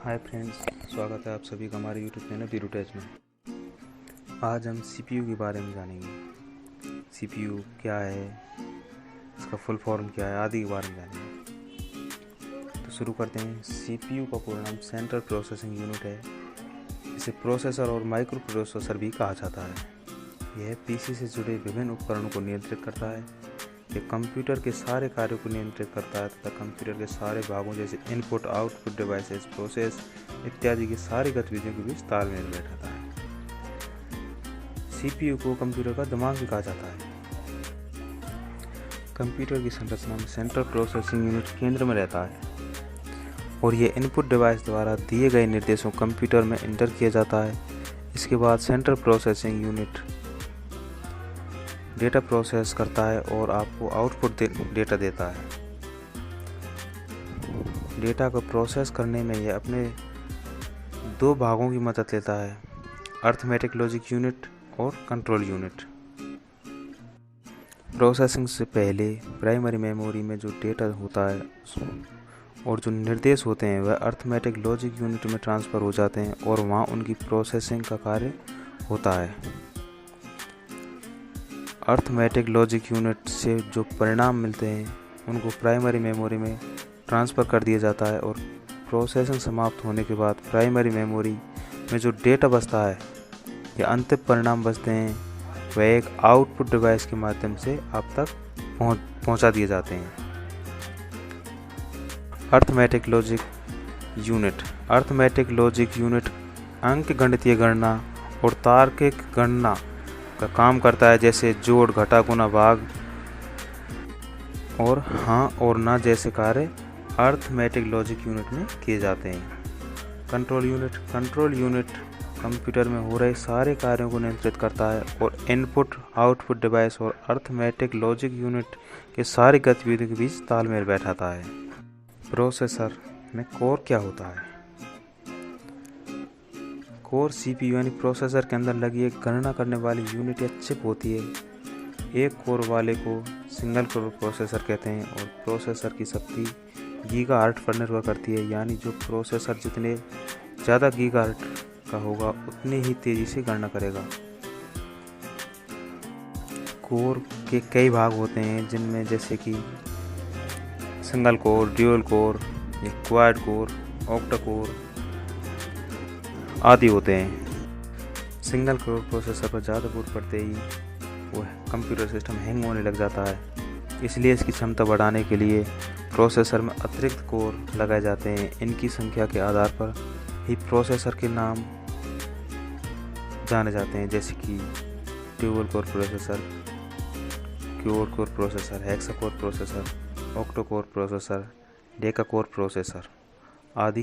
Hi friends, स्वागत है आप सभी का हमारे यूट्यूब चैनल वीरूटेज में। आज हम सीपीयू के बारे में जानेंगे। सीपीयू क्या है, इसका फुल फॉर्म क्या है आदि के बारे में जानेंगे। तो शुरू करते हैं। सीपीयू का पूरा नाम सेंट्रल प्रोसेसिंग यूनिट है। इसे प्रोसेसर और माइक्रो प्रोसेसर भी कहा जाता है। यह पीसी से जुड़े विभिन्न उपकरणों को नियंत्रित करता है। यह कंप्यूटर के सारे कार्यों को नियंत्रित करता है तथा कंप्यूटर के सारे भागों जैसे इनपुट, आउटपुट डिवाइसेस, प्रोसेस इत्यादि की सारी गतिविधियों के बीच तालमेल बैठाता है। सीपीयू को कंप्यूटर का दिमाग भी कहा जाता है। कंप्यूटर की संरचना में सेंट्रल प्रोसेसिंग यूनिट केंद्र में रहता है और ये इनपुट डिवाइस द्वारा दिए गए निर्देशों कंप्यूटर में इंटर किया जाता है। इसके बाद central processing unit data process करता है और आपको आउटपुट डेटा देता है। डेटा को प्रोसेस करने में यह अपने दो भागों की मदद लेता है, अर्थमेटिक लॉजिक यूनिट और कंट्रोल यूनिट। प्रोसेसिंग से पहले प्राइमरी मेमोरी में जो डेटा होता है और जो निर्देश होते हैं वह अर्थमेटिक लॉजिक यूनिट में ट्रांसफ़र हो जाते हैं और वहाँ उनकी प्रोसेसिंग का कार्य होता है। अर्थमेटिक लॉजिक यूनिट से जो परिणाम मिलते हैं उनको प्राइमरी मेमोरी में ट्रांसफ़र कर दिया जाता है और प्रोसेसिंग समाप्त होने के बाद प्राइमरी मेमोरी में जो डेटा बचता है या अंतिम परिणाम बचते हैं वह एक आउटपुट डिवाइस के माध्यम से आप तक पहुंचा दिए जाते हैं। अर्थमेटिक लॉजिक यूनिट अंकगणितीय गणना और तार्किक गणना का काम करता है, जैसे जोड़, घटा, गुणा, भाग और हाँ और ना जैसे कार्य अर्थमेटिक लॉजिक यूनिट में किए जाते हैं। कंट्रोल यूनिट कंप्यूटर में हो रहे सारे कार्यों को नियंत्रित करता है और इनपुट, आउटपुट डिवाइस और अर्थमेटिक लॉजिक यूनिट के सारी गतिविधियों के बीच तालमेल बैठाता है। प्रोसेसर में कोर क्या होता है? कोर सीपीयू यानी प्रोसेसर के अंदर लगी एक गणना करने वाली यूनिट या चिप होती है। एक कोर वाले को सिंगल कोर प्रोसेसर कहते हैं और प्रोसेसर की शक्ति गीगाहर्ट्ज़ पर निर्भर करती है, यानी जो प्रोसेसर जितने ज़्यादा गीगाहर्ट्ज़ का होगा उतनी ही तेज़ी से गणना करेगा। कोर के कई भाग होते हैं जिनमें जैसे कि single core, dual core, quad core, octa core आदि होते हैं। सिंगल कोर प्रोसेसर पर ज़्यादा लोड पड़ते ही वो कंप्यूटर सिस्टम हैंग होने लग जाता है। इसलिए इसकी क्षमता बढ़ाने के लिए प्रोसेसर में अतिरिक्त कोर लगाए जाते हैं। इनकी संख्या के आधार पर ही प्रोसेसर के नाम जाने जाते हैं, जैसे कि dual core processor, quad core processor, hexa core processor, octa core processor, Deka core processor आदि।